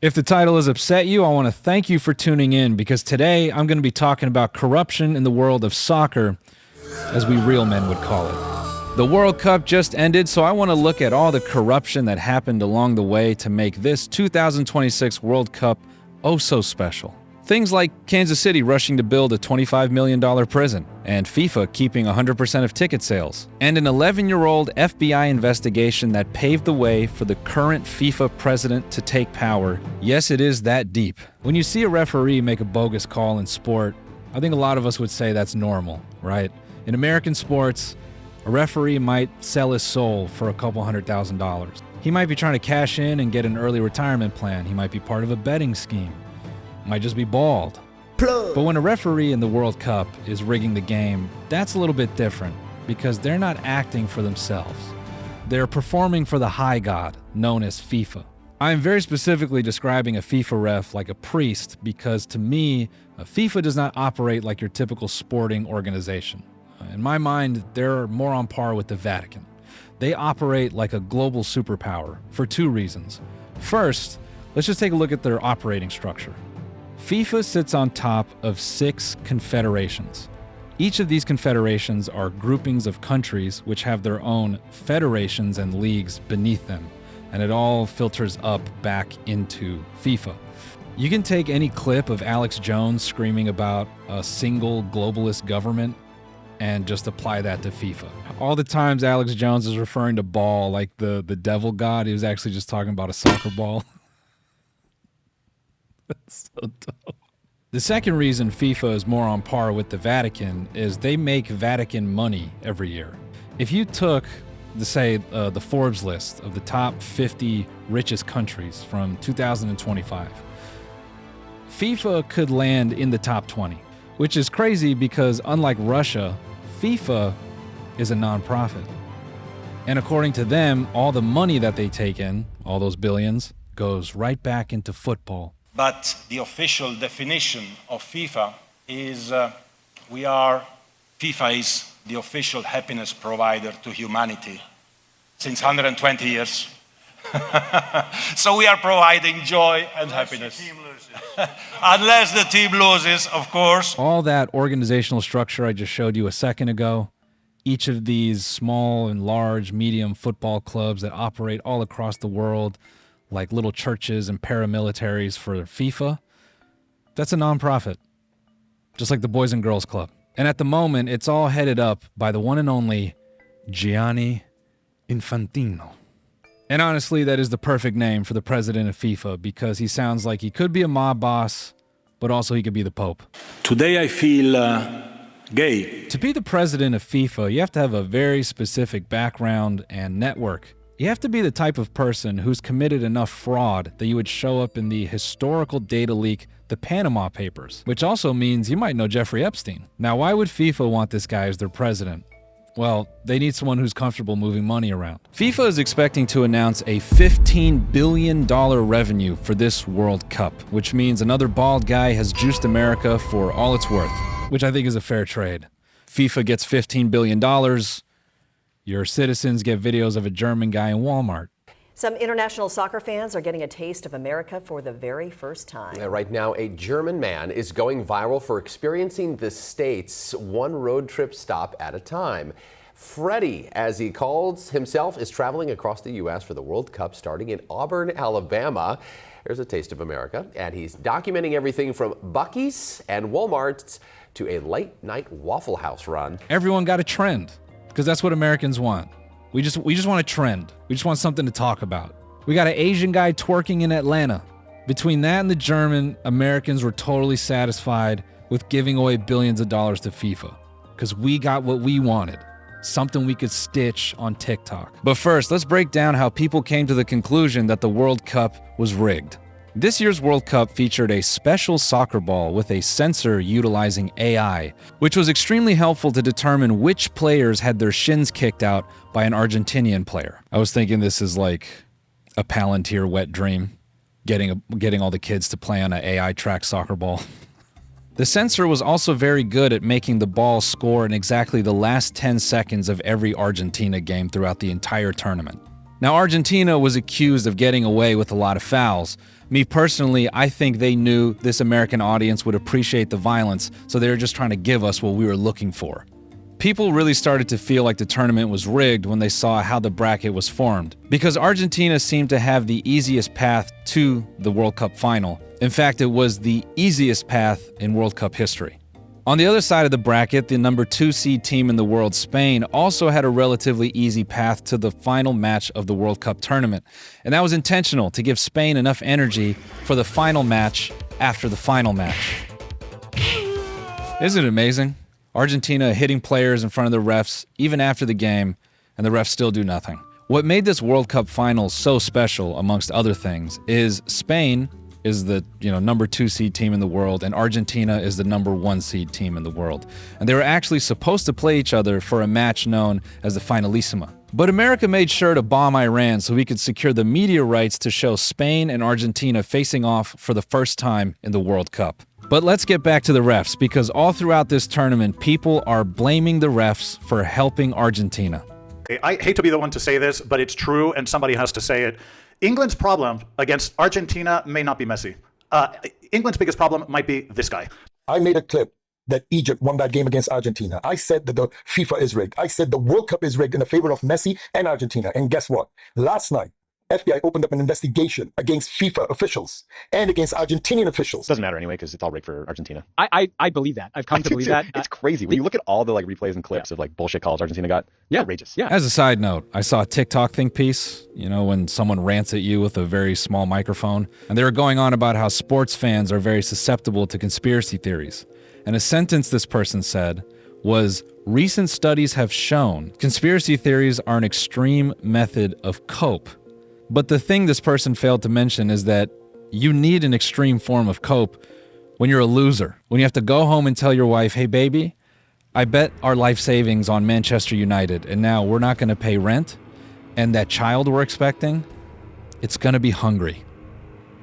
If the title has upset you, I want to thank you for tuning in, because today I'm going to be talking about corruption in the world of soccer, as we real men would call it. The World Cup just ended, so I want to look at all the corruption that happened along the way to make this 2026 World Cup oh so special. Things like Kansas City rushing to build a $25 million prison, and FIFA keeping 100% of ticket sales, and an 11-year-old FBI investigation that paved the way for the current FIFA president to take power. Yes, it is that deep. When you see a referee make a bogus call in sport, I think a lot of us would say that's normal, right? In American sports, a referee might sell his soul for a couple $100,000. He might be trying to cash in and get an early retirement plan. He might be part of a betting scheme. Might just be bald. But when a referee in the World Cup is rigging the game, that's a little bit different, because they're not acting for themselves. They're performing for the high god, known as FIFA. I am very specifically describing a FIFA ref like a priest, because to me, FIFA does not operate like your typical sporting organization. In my mind, they're more on par with the Vatican. They operate like a global superpower for two reasons. First, let's just take a look at their operating structure. FIFA sits on top of 6 confederations. Each of these confederations are groupings of countries which have their own federations and leagues beneath them, and it all filters up back into FIFA. You can take any clip of Alex Jones screaming about a single globalist government and just apply that to FIFA. All the times Alex Jones is referring to ball like the devil god, he was actually just talking about a soccer ball. That's so dumb. The second reason FIFA is more on par with the Vatican is they make Vatican money every year. If you took, the Forbes list of the top 50 richest countries from 2025, FIFA could land in the top 20, which is crazy because unlike Russia, FIFA is a nonprofit. And according to them, all the money that they take in, all those billions, goes right back into football. But the official definition of FIFA is FIFA is the official happiness provider to humanity since 120 years. So we are providing joy and happiness. Unless the team loses, of course. All that organizational structure I just showed you a second ago, each of these small and large, medium football clubs that operate all across the world, like little churches and paramilitaries for FIFA, that's a nonprofit, just like the Boys and Girls Club. And at the moment, it's all headed up by the one and only Gianni Infantino. And honestly, that is the perfect name for the president of FIFA, because he sounds like he could be a mob boss, but also he could be the Pope. Today I feel gay. To be the president of FIFA, you have to have a very specific background and network. You have to be the type of person who's committed enough fraud that you would show up in the historical data leak, the Panama Papers, which also means you might know Jeffrey Epstein. Now, why would FIFA want this guy as their president? Well, they need someone who's comfortable moving money around. FIFA is expecting to announce a $15 billion revenue for this World Cup, which means another bald guy has juiced America for all it's worth, which I think is a fair trade. FIFA gets $15 billion. Your citizens get videos of a German guy in Walmart. Some international soccer fans are getting a taste of America for the very first time. Right now, a German man is going viral for experiencing the States one road trip stop at a time. Freddie, as he calls himself, is traveling across the U.S. for the World Cup starting in Auburn, Alabama. There's a taste of America, and he's documenting everything from Buc-ee's and Walmart's to a late-night Waffle House run. Everyone got a trend, because that's what Americans want. We just want a trend. We just want something to talk about. We got an Asian guy twerking in Atlanta. Between that and the German, Americans were totally satisfied with giving away billions of dollars to FIFA, because we got what we wanted, something we could stitch on TikTok. But first, let's break down how people came to the conclusion that the World Cup was rigged. This year's World Cup featured a special soccer ball with a sensor utilizing AI, which was extremely helpful to determine which players had their shins kicked out by an Argentinian player. I was thinking this is like a Palantir wet dream, getting all the kids to play on an AI-tracked soccer ball. The sensor was also very good at making the ball score in exactly the last 10 seconds of every Argentina game throughout the entire tournament. Now, Argentina was accused of getting away with a lot of fouls, Me personally, I think they knew this American audience would appreciate the violence, so they were just trying to give us what we were looking for. People really started to feel like the tournament was rigged when they saw how the bracket was formed, because Argentina seemed to have the easiest path to the World Cup final. In fact, it was the easiest path in World Cup history. On the other side of the bracket, the number 2 seed team in the world, Spain, also had a relatively easy path to the final match of the World Cup tournament. And that was intentional, to give Spain enough energy for the final match after the final match. Isn't it amazing? Argentina hitting players in front of the refs even after the game, and the refs still do nothing. What made this World Cup final so special, amongst other things, is Spain is the number 2 seed team in the world, and Argentina is the number 1 seed team in the world. And they were actually supposed to play each other for a match known as the Finalissima. But America made sure to bomb Iran so we could secure the media rights to show Spain and Argentina facing off for the first time in the World Cup. But let's get back to the refs, because all throughout this tournament, people are blaming the refs for helping Argentina. I hate to be the one to say this, but it's true, and somebody has to say it. England's problem against Argentina may not be Messi. England's biggest problem might be this guy. I made a clip that Egypt won that game against Argentina. I said that the FIFA is rigged. I said the World Cup is rigged in the favor of Messi and Argentina. And guess what? Last night, FBI opened up an investigation against FIFA officials and against Argentinian officials. Doesn't matter anyway because it's all rigged for Argentina. I believe that. I've come to believe that. It's crazy. When you look at all the replays and clips of bullshit calls Argentina got, outrageous. Yeah. As a side note, I saw a TikTok think piece, when someone rants at you with a very small microphone, and they were going on about how sports fans are very susceptible to conspiracy theories. And a sentence this person said was, "Recent studies have shown conspiracy theories are an extreme method of cope." But the thing this person failed to mention is that you need an extreme form of cope when you're a loser. When you have to go home and tell your wife, "Hey baby, I bet our life savings on Manchester United, and now we're not going to pay rent, and that child we're expecting, it's going to be hungry.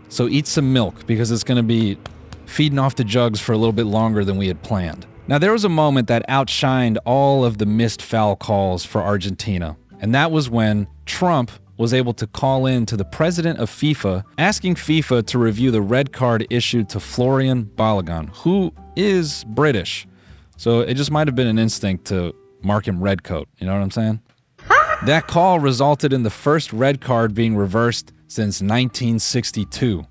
So eat some milk because it's going to be feeding off the jugs for a little bit longer than we had planned." Now there was a moment that outshined all of the missed foul calls for Argentina, and that was when Trump was able to call in to the president of FIFA, asking FIFA to review the red card issued to Florian Balogun, who is British. So it just might have been an instinct to mark him redcoat, you know what I'm saying? That call resulted in the first red card being reversed since 1962.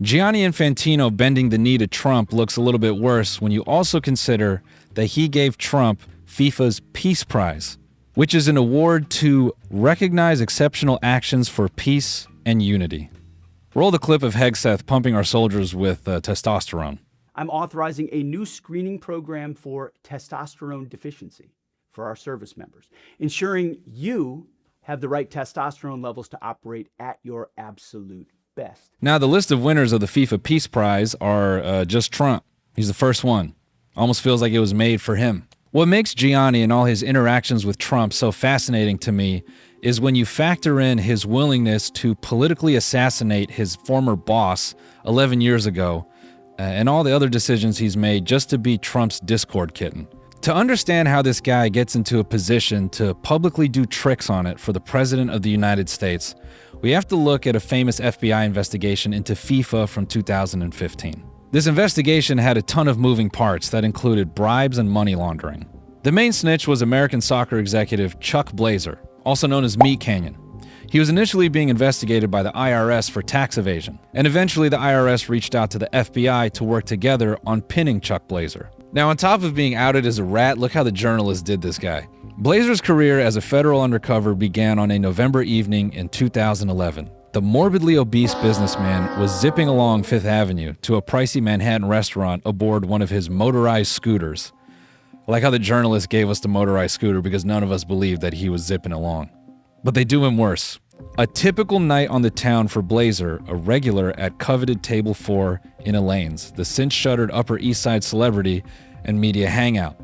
Gianni Infantino bending the knee to Trump looks a little bit worse when you also consider that he gave Trump FIFA's Peace Prize, which is an award to recognize exceptional actions for peace and unity. Roll the clip of Hegseth pumping our soldiers with testosterone. I'm authorizing a new screening program for testosterone deficiency for our service members, ensuring you have the right testosterone levels to operate at your absolute best. Now, the list of winners of the FIFA Peace Prize are just Trump. He's the first one. Almost feels like it was made for him. What makes Gianni and all his interactions with Trump so fascinating to me is when you factor in his willingness to politically assassinate his former boss 11 years ago, and all the other decisions he's made just to be Trump's Discord kitten. To understand how this guy gets into a position to publicly do tricks on it for the President of the United States, we have to look at a famous FBI investigation into FIFA from 2015. This investigation had a ton of moving parts that included bribes and money laundering. The main snitch was American soccer executive Chuck Blazer, also known as Meat Canyon. He was initially being investigated by the IRS for tax evasion, and eventually the IRS reached out to the FBI to work together on pinning Chuck Blazer. Now, on top of being outed as a rat, look how the journalists did this guy. Blazer's career as a federal undercover began on a November evening in 2011. The morbidly obese businessman was zipping along Fifth Avenue to a pricey Manhattan restaurant aboard one of his motorized scooters. I like how the journalist gave us the motorized scooter because none of us believed that he was zipping along. But they do him worse. A typical night on the town for Blazer, a regular at coveted Table 4 in Elaine's, the cinch-shuttered Upper East Side celebrity and media hangout.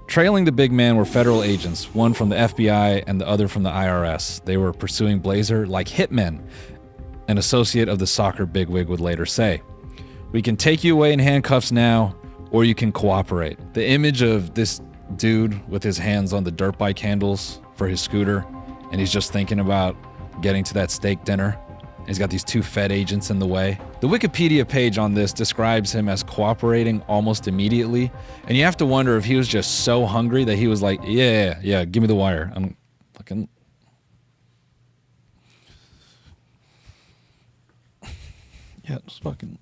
Trailing the big man were federal agents, one from the FBI and the other from the IRS. They were pursuing Blazer like hitmen, an associate of the soccer bigwig would later say. "We can take you away in handcuffs now, or you can cooperate." The image of this dude with his hands on the dirt bike handles for his scooter, and he's just thinking about getting to that steak dinner. He's got these 2 Fed agents in the way. The Wikipedia page on this describes him as cooperating almost immediately, and you have to wonder if he was just so hungry that he was like, yeah, give me the wire. I'm fucking... Yeah, just fucking...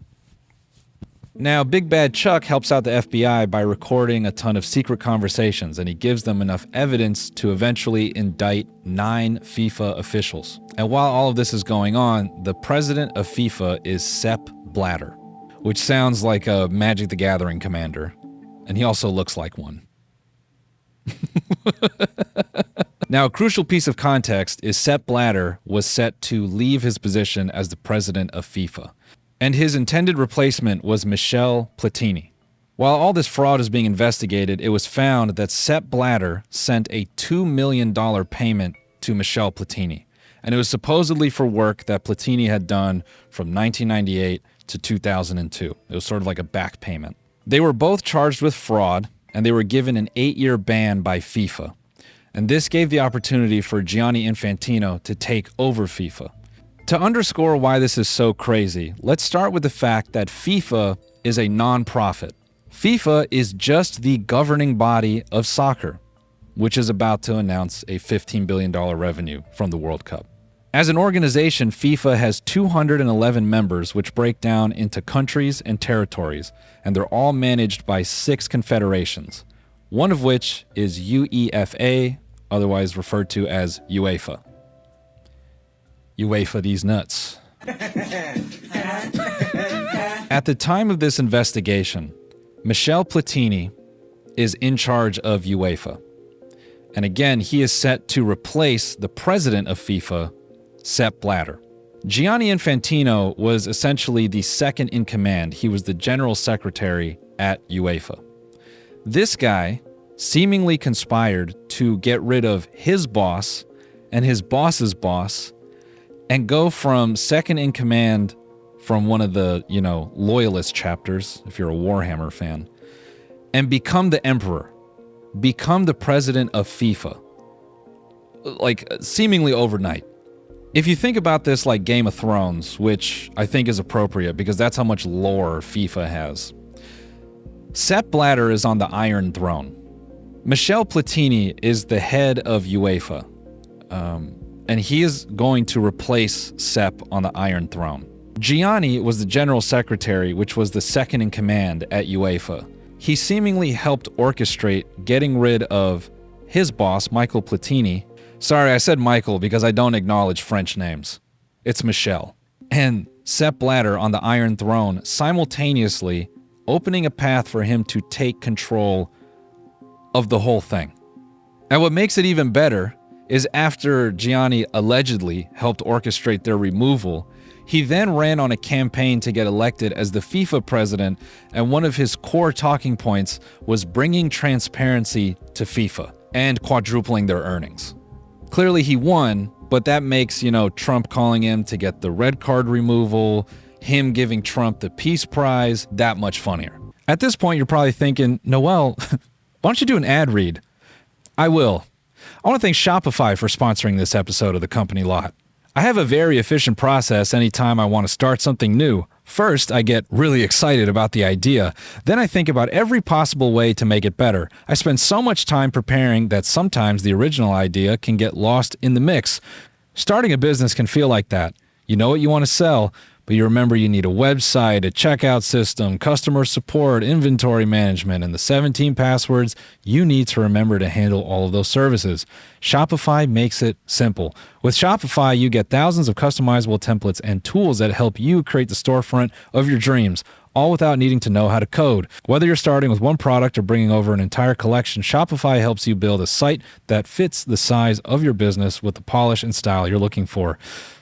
Now, Big Bad Chuck helps out the FBI by recording a ton of secret conversations, and he gives them enough evidence to eventually indict 9 FIFA officials. And while all of this is going on, the president of FIFA is Sepp Blatter, which sounds like a Magic the Gathering commander, and he also looks like one. Now, a crucial piece of context is Sepp Blatter was set to leave his position as the president of FIFA, and his intended replacement was Michel Platini. While all this fraud is being investigated, it was found that Sepp Blatter sent a $2 million payment to Michel Platini, and it was supposedly for work that Platini had done from 1998 to 2002. It was sort of like a back payment. They were both charged with fraud, and they were given an 8-year ban by FIFA. And this gave the opportunity for Gianni Infantino to take over FIFA. To underscore why this is so crazy, let's start with the fact that FIFA is a non-profit. FIFA is just the governing body of soccer, which is about to announce a $15 billion revenue from the World Cup. As an organization, FIFA has 211 members, which break down into countries and territories, and they're all managed by 6 confederations, one of which is UEFA, otherwise referred to as UEFA. UEFA these nuts. At the time of this investigation, Michel Platini is in charge of UEFA. And again, he is set to replace the president of FIFA, Sepp Blatter. Gianni Infantino was essentially the second in command. He was the general secretary at UEFA. This guy seemingly conspired to get rid of his boss and his boss's boss and go from second in command from one of the, loyalist chapters, if you're a Warhammer fan, and become the emperor, become the president of FIFA, like seemingly overnight. If you think about this like Game of Thrones, which I think is appropriate because that's how much lore FIFA has, Sepp Blatter is on the Iron Throne. Michel Platini is the head of UEFA, and he is going to replace Sepp on the Iron Throne. Gianni was the general secretary, which was the second in command at UEFA. He seemingly helped orchestrate getting rid of his boss, Michael Platini. Sorry, I said Michael because I don't acknowledge French names. It's Michel. And Sepp Blatter on the Iron Throne, simultaneously opening a path for him to take control of the whole thing. And what makes it even better is after Gianni allegedly helped orchestrate their removal, he then ran on a campaign to get elected as the FIFA president, and one of his core talking points was bringing transparency to FIFA and quadrupling their earnings. Clearly he won, but that makes, Trump calling him to get the red card removal, him giving Trump the Peace Prize, that much funnier. At this point, you're probably thinking, Noel, why don't you do an ad read? I will. I want to thank Shopify for sponsoring this episode of The Company Lot. I have a very efficient process anytime I want to start something new. First, I get really excited about the idea. Then I think about every possible way to make it better. I spend so much time preparing that sometimes the original idea can get lost in the mix. Starting a business can feel like that. You know what you want to sell, but you remember you need a website, a checkout system, customer support, inventory management, and the 17 passwords you need to remember to handle all of those services. Shopify makes it simple. With Shopify, you get thousands of customizable templates and tools that help you create the storefront of your dreams, all without needing to know how to code. Whether you're starting with one product or bringing over an entire collection, Shopify helps you build a site that fits the size of your business with the polish and style you're looking for.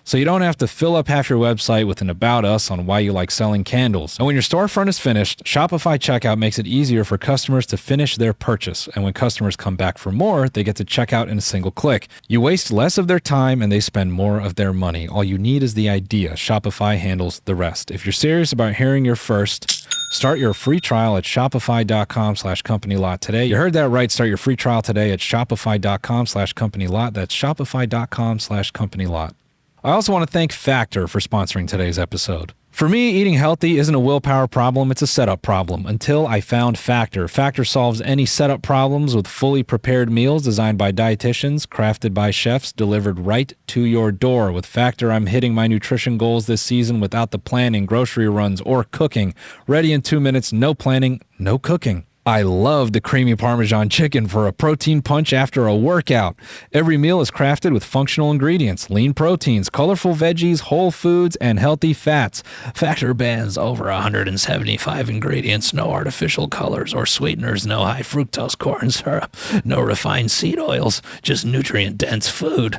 So you don't have to fill up half your website with an about us on why you like selling candles. And when your storefront is finished, Shopify Checkout makes it easier for customers to finish their purchase. And when customers come back for more, they get to check out in a single click. You waste less of their time and they spend more of their money. All you need is the idea. Shopify handles the rest. If you're serious about hearing your first, start your free trial at shopify.com/companylot today. You heard that right. Start your free trial today at shopify.com/companylot. That's shopify.com/companylot. I also want to thank Factor for sponsoring today's episode. For me, eating healthy isn't a willpower problem, it's a setup problem. Until I found Factor. Factor solves any setup problems with fully prepared meals designed by dietitians, crafted by chefs, delivered right to your door. With Factor, I'm hitting my nutrition goals this season without the planning, grocery runs, or cooking. Ready in 2 minutes, no planning, no cooking. I love the creamy Parmesan chicken for a protein punch after a workout. Every meal is crafted with functional ingredients, lean proteins, colorful veggies, whole foods, and healthy fats. Factor bans over 175 ingredients, no artificial colors or sweeteners, no high fructose corn syrup, no refined seed oils, just nutrient-dense food.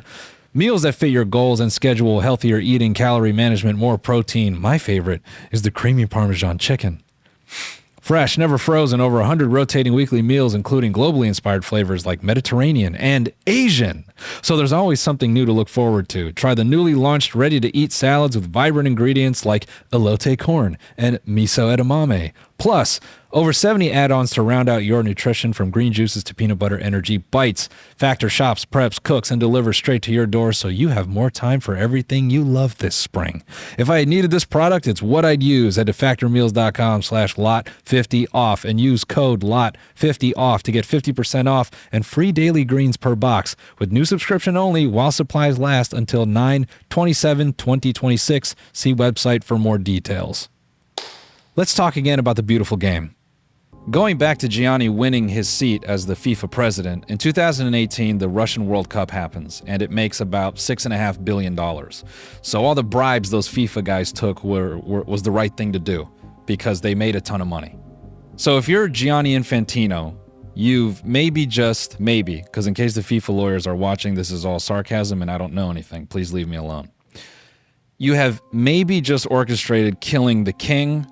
Meals that fit your goals and schedule healthier eating, calorie management, more protein. My favorite is the creamy Parmesan chicken. Fresh, never frozen, over 100 rotating weekly meals, including globally inspired flavors like Mediterranean and Asian. So there's always something new to look forward to. Try the newly launched ready-to-eat salads with vibrant ingredients like elote corn and miso edamame. Plus, over 70 add-ons to round out your nutrition, from green juices to peanut butter energy bites. Factor shops, preps, cooks, and delivers straight to your door so you have more time for everything you love this spring. If I had needed this product, it's what I'd use. Head to factormeals.com/lot50off and use code LOT50off to get 50% off and free daily greens per box with new subscription only while supplies last until 9/27/2026. See website for more details. Let's talk again about the beautiful game. Going back to Gianni winning his seat as the FIFA president, in 2018, the Russian World Cup happens, and it makes about $6.5 billion. So all the bribes those FIFA guys took was the right thing to do, because they made a ton of money. So if you're Gianni Infantino, you've maybe, because in case the FIFA lawyers are watching, this is all sarcasm and I don't know anything, please leave me alone. You have maybe just orchestrated killing the king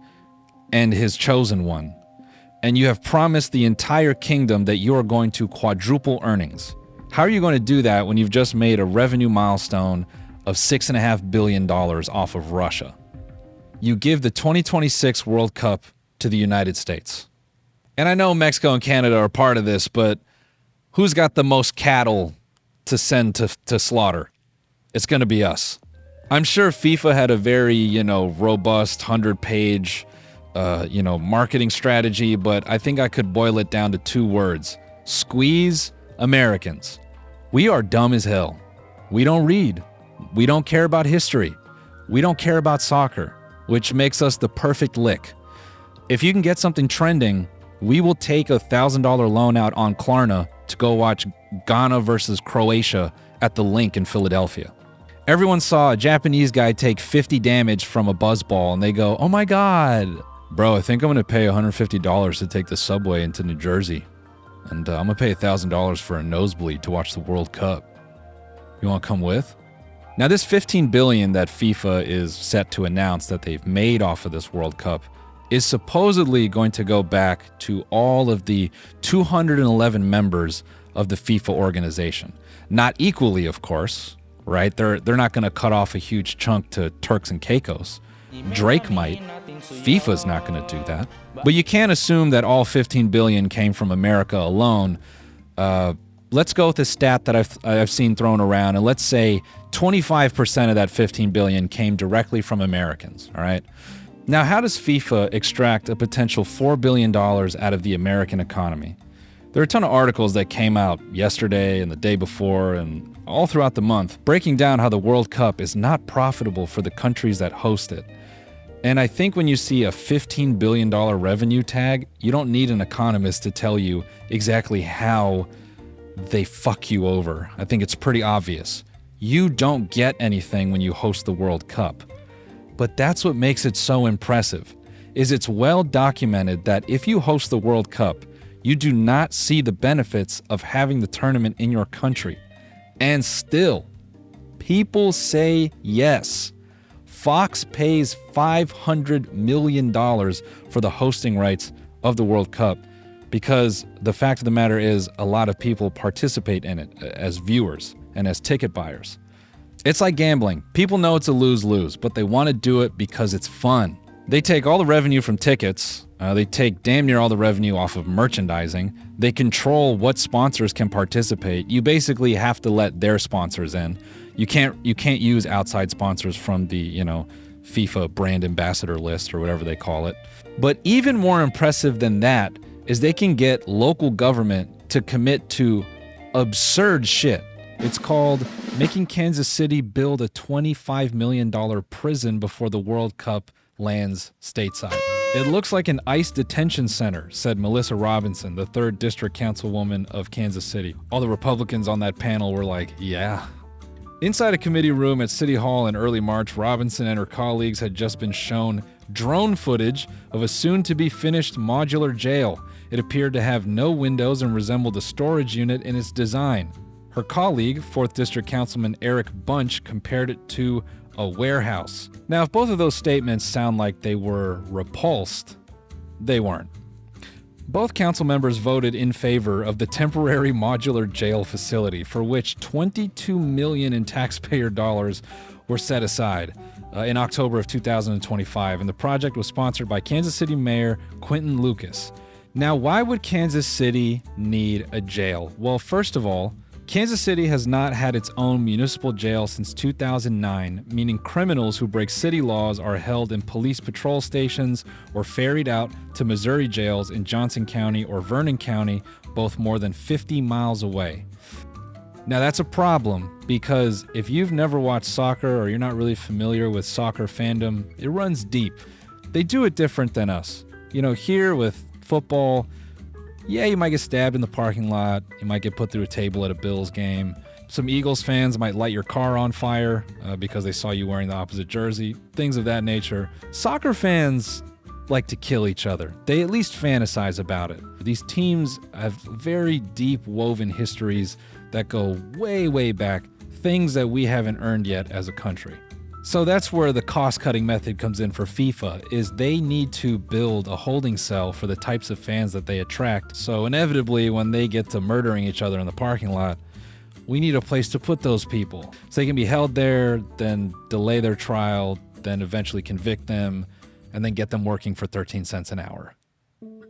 and his chosen one. And you have promised the entire kingdom that you are going to quadruple earnings. How are you going to do that when you've just made a revenue milestone of $6.5 billion off of Russia? You give the 2026 World Cup to the United States. And I know Mexico and Canada are part of this, but who's got the most cattle to send to slaughter? It's going to be us. I'm sure FIFA had a very, robust 100-page marketing strategy, but I think I could boil it down to 2 words. Squeeze Americans. We are dumb as hell. We don't read. We don't care about history. We don't care about soccer, which makes us the perfect lick. If you can get something trending, we will take a $1,000 loan out on Klarna to go watch Ghana versus Croatia at the Link in Philadelphia. Everyone saw a Japanese guy take 50 damage from a buzzball and they go, "Oh my God. Bro, I think I'm going to pay $150 to take the subway into New Jersey. And I'm going to pay $1,000 for a nosebleed to watch the World Cup. You want to come with?" Now, this $15 billion that FIFA is set to announce that they've made off of this World Cup is supposedly going to go back to all of the 211 members of the FIFA organization. Not equally, of course, right? They're not going to cut off a huge chunk to Turks and Caicos. Drake might. FIFA's not going to do that. But you can't assume that all $15 billion came from America alone. Let's go with a stat that I've seen thrown around, and let's say 25% of that $15 billion came directly from Americans, all right? Now, how does FIFA extract a potential $4 billion out of the American economy? There are a ton of articles that came out yesterday and the day before and all throughout the month breaking down how the World Cup is not profitable for the countries that host it. And I think when you see a $15 billion revenue tag, you don't need an economist to tell you exactly how they fuck you over. I think it's pretty obvious. You don't get anything when you host the World Cup. But that's what makes it so impressive, is it's well documented that if you host the World Cup, you do not see the benefits of having the tournament in your country. And still, people say yes. Fox pays $500 million for the hosting rights of the World Cup because the fact of the matter is a lot of people participate in it as viewers and as ticket buyers. It's like gambling. People know it's a lose-lose, but they want to do it because it's fun. They take all the revenue from tickets. They take damn near all the revenue off of merchandising. They control what sponsors can participate. You basically have to let their sponsors in. You can't use outside sponsors from the, FIFA brand ambassador list or whatever they call it. But even more impressive than that is they can get local government to commit to absurd shit. It's called making Kansas City build a $25 million prison before the World Cup lands stateside. It looks like an ICE detention center, said Melissa Robinson, the 3rd District Councilwoman of Kansas City. All the Republicans on that panel were like, yeah. Inside a committee room at City Hall in early March, Robinson and her colleagues had just been shown drone footage of a soon-to-be finished modular jail. It appeared to have no windows and resembled a storage unit in its design. Her colleague, 4th District Councilman Eric Bunch, compared it to a warehouse. Now, if both of those statements sound like they were repulsed, they weren't. Both council members voted in favor of the temporary modular jail facility, for which $22 million in taxpayer dollars were set aside in October of 2025, and the project was sponsored by Kansas City Mayor Quinton Lucas. Now, why would Kansas City need a jail? Well, first of all, Kansas City has not had its own municipal jail since 2009, meaning criminals who break city laws are held in police patrol stations or ferried out to Missouri jails in Johnson County or Vernon County, both more than 50 miles away. Now that's a problem because if you've never watched soccer or you're not really familiar with soccer fandom, it runs deep. They do it different than us. Here with football, yeah, you might get stabbed in the parking lot. You might get put through a table at a Bills game. Some Eagles fans might light your car on fire because they saw you wearing the opposite jersey. Things of that nature. Soccer fans like to kill each other. They at least fantasize about it. These teams have very deep woven histories that go way, way back. Things that we haven't earned yet as a country. So that's where the cost-cutting method comes in for FIFA, is they need to build a holding cell for the types of fans that they attract. So inevitably, when they get to murdering each other in the parking lot, we need a place to put those people. So they can be held there, then delay their trial, then eventually convict them, and then get them working for 13 cents an hour.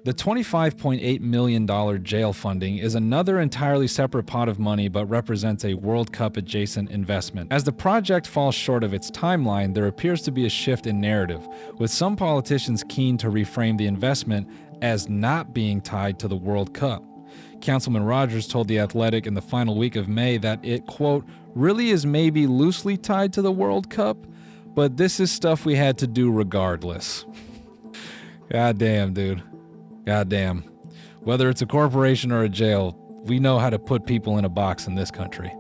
The $25.8 million jail funding is another entirely separate pot of money but represents a World Cup adjacent investment. As the project falls short of its timeline, there appears to be a shift in narrative, with some politicians keen to reframe the investment as not being tied to the World Cup. Councilman Rogers told The Athletic in the final week of May that it, quote, really is maybe loosely tied to the World Cup, but this is stuff we had to do regardless. God damn, dude. Goddamn. Whether it's a corporation or a jail, we know how to put people in a box in this country.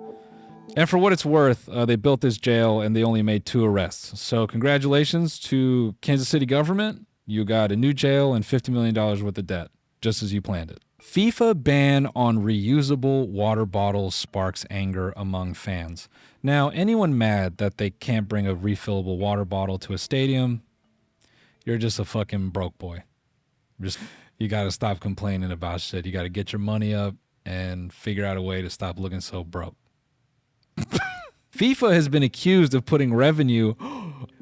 And for what it's worth, they built this jail and they only made 2 arrests. So congratulations to Kansas City government. You got a new jail and $50 million worth of debt, just as you planned it. FIFA ban on reusable water bottles sparks anger among fans. Now, anyone mad that they can't bring a refillable water bottle to a stadium, you're just a fucking broke boy. You got to stop complaining about shit. You got to get your money up and figure out a way to stop looking so broke. FIFA has been accused of putting revenue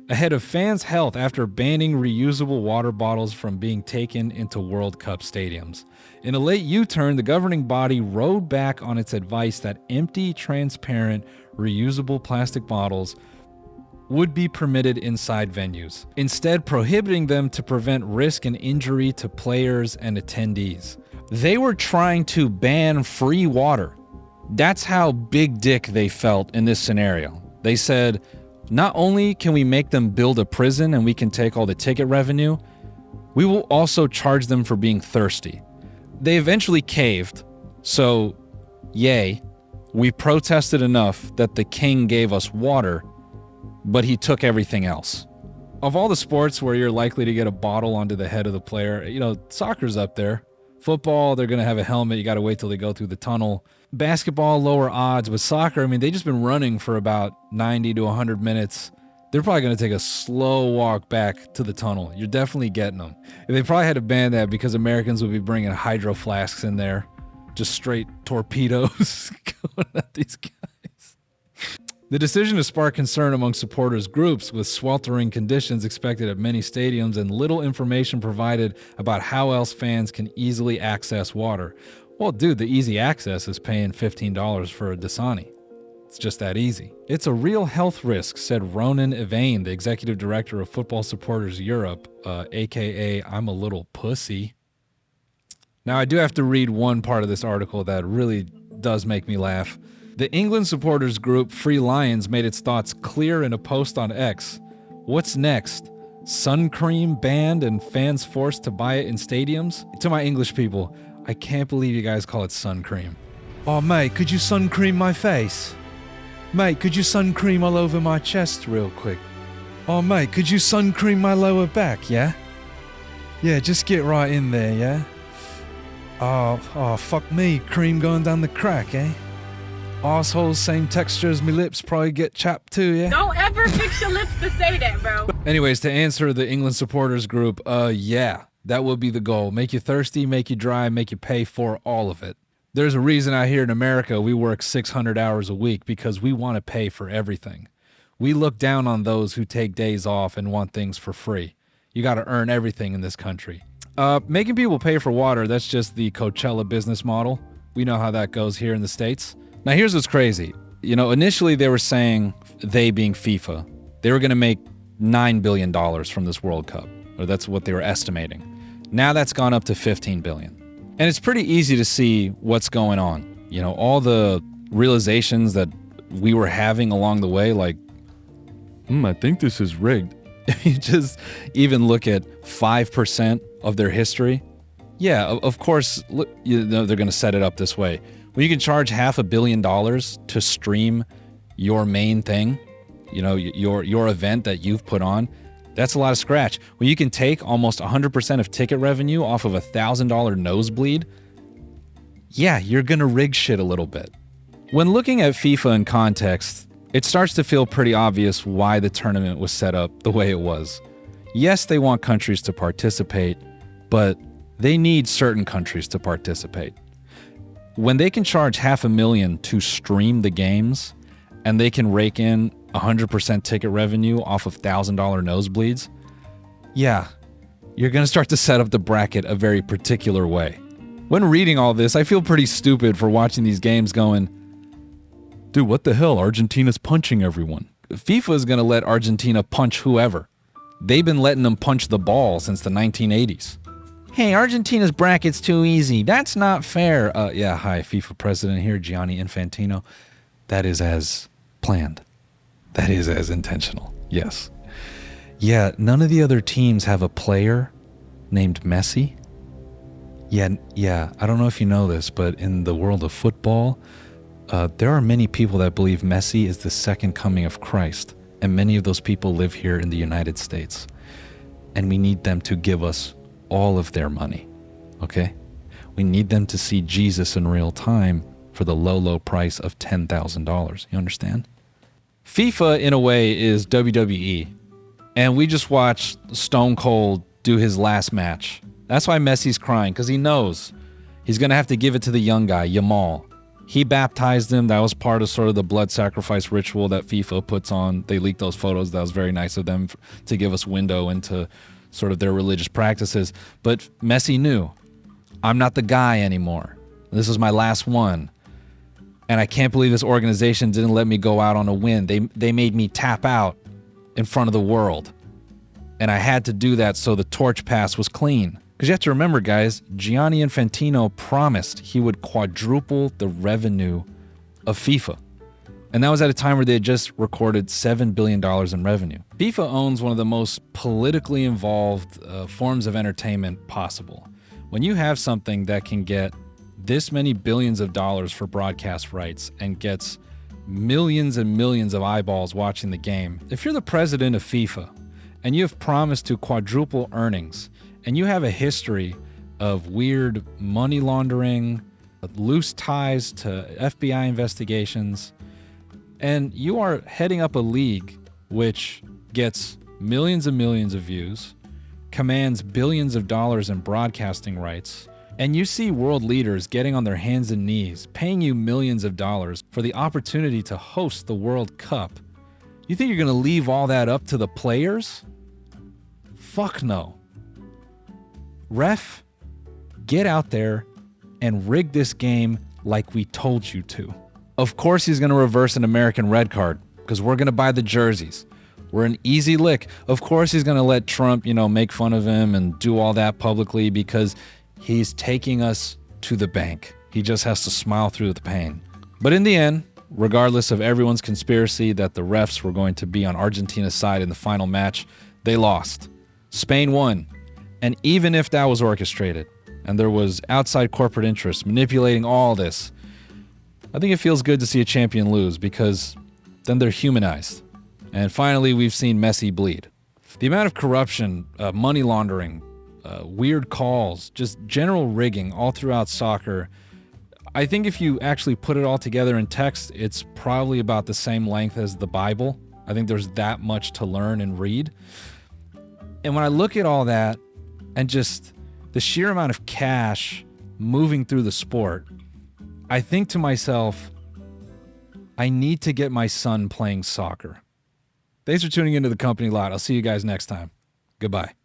ahead of fans' health after banning reusable water bottles from being taken into World Cup stadiums. In a late U-turn, the governing body rode back on its advice that empty, transparent, reusable plastic bottles would be permitted inside venues, instead prohibiting them to prevent risk and injury to players and attendees. They were trying to ban free water. That's how big dick they felt in this scenario. They said, not only can we make them build a prison and we can take all the ticket revenue, we will also charge them for being thirsty. They eventually caved, so yay, we protested enough that the king gave us water, but he took everything else. Of all the sports where you're likely to get a bottle onto the head of the player, soccer's up there. Football, they're going to have a helmet. You got to wait till they go through the tunnel. Basketball, lower odds. But soccer, they just been running for about 90 to 100 minutes. They're probably going to take a slow walk back to the tunnel. You're definitely getting them. And they probably had to ban that because Americans would be bringing hydro flasks in there. Just straight torpedoes going at these guys. The decision has sparked concern among supporters groups, with sweltering conditions expected at many stadiums and little information provided about how else fans can easily access water. Well, dude, the easy access is paying $15 for a Dasani. It's just that easy. It's a real health risk, said Ronan Evane, the executive director of Football Supporters Europe, aka I'm a little pussy. Now, I do have to read one part of this article that really does make me laugh. The England supporters group Free Lions made its thoughts clear in a post on X. What's next? Sun cream banned and fans forced to buy it in stadiums? To my English people, I can't believe you guys call it sun cream. Oh, mate, could you sun cream my face? Mate, could you sun cream all over my chest real quick? Oh, mate, could you sun cream my lower back, yeah? Yeah, just get right in there, yeah? Oh, fuck me, cream going down the crack, eh? Arseholes, same texture as me lips, probably get chapped too, yeah? Don't ever fix your lips to say that, bro. Anyways, to answer the England supporters group, yeah, that would be the goal. Make you thirsty, make you dry, make you pay for all of it. There's a reason out here in America we work 600 hours a week because we want to pay for everything. We look down on those who take days off and want things for free. You got to earn everything in this country. Making people pay for water, that's just the Coachella business model. We know how that goes here in the States. Now, here's what's crazy. You know, initially they were saying, they being FIFA, they were going to make $9 billion from this World Cup, or that's what they were estimating. Now that's gone up to $15 billion. And it's pretty easy to see what's going on. You know, all the realizations that we were having along the way, like, I think this is rigged. If you just even look at 5% of their history, yeah, of course, you know, they're going to set it up this way. When you can charge $500 million to stream your main thing, you know, your event that you've put on, that's a lot of scratch. When you can take almost 100% of ticket revenue off of a $1,000 nosebleed, yeah, you're going to rig shit a little bit. When looking at FIFA in context, it starts to feel pretty obvious why the tournament was set up the way it was. Yes, they want countries to participate, but they need certain countries to participate. When they can charge $500,000 to stream the games, and they can rake in 100% ticket revenue off of $1,000 nosebleeds, yeah, you're going to start to set up the bracket a very particular way. When reading all this, I feel pretty stupid for watching these games going, dude, what the hell? Argentina's punching everyone. FIFA is going to let Argentina punch whoever. They've been letting them punch the ball since the 1980s. Hey, Argentina's bracket's too easy. That's not fair. Yeah, hi, FIFA president here, Gianni Infantino. That is as planned. That is as intentional. Yes. Yeah, none of the other teams have a player named Messi. Yeah, I don't know if you know this, but in the world of football, there are many people that believe Messi is the second coming of Christ, and many of those people live here in the United States. And we need them to give us all of their money, okay? We need them to see Jesus in real time for the low price of $10,000. You understand? FIFA, in a way, is WWE. And we just watched Stone Cold do his last match. That's why Messi's crying, because he knows he's going to have to give it to the young guy, Yamal. He baptized him. That was part of sort of the blood sacrifice ritual that FIFA puts on. They leaked those photos. That was very nice of them to give us window into sort of their religious practices. But Messi knew, I'm not the guy anymore. This is my last one. And I can't believe this organization didn't let me go out on a win. They made me tap out in front of the world. And I had to do that so the torch pass was clean. Because you have to remember, guys, Gianni Infantino promised he would quadruple the revenue of FIFA. And that was at a time where they had just recorded $7 billion in revenue. FIFA owns one of the most politically involved forms of entertainment possible. When you have something that can get this many billions of dollars for broadcast rights and gets millions and millions of eyeballs watching the game, if you're the president of FIFA and you have promised to quadruple earnings and you have a history of weird money laundering, loose ties to FBI investigations, and you are heading up a league which gets millions and millions of views, commands billions of dollars in broadcasting rights, and you see world leaders getting on their hands and knees, paying you millions of dollars for the opportunity to host the World Cup, you think you're going to leave all that up to the players? Fuck no. Ref, get out there and rig this game like we told you to. Of course he's going to reverse an American red card because we're going to buy the jerseys. We're an easy lick. Of course he's going to let Trump, make fun of him and do all that publicly because he's taking us to the bank. He just has to smile through the pain. But in the end, regardless of everyone's conspiracy that the refs were going to be on Argentina's side in the final match, they lost. Spain won. And even if that was orchestrated and there was outside corporate interests manipulating all this, I think it feels good to see a champion lose because then they're humanized. And finally, we've seen Messi bleed. The amount of corruption, money laundering, weird calls, just general rigging all throughout soccer, I think if you actually put it all together in text, it's probably about the same length as the Bible. I think there's that much to learn and read. And when I look at all that and just the sheer amount of cash moving through the sport, I think to myself, I need to get my son playing soccer. Thanks for tuning into The Company Lot. I'll see you guys next time. Goodbye.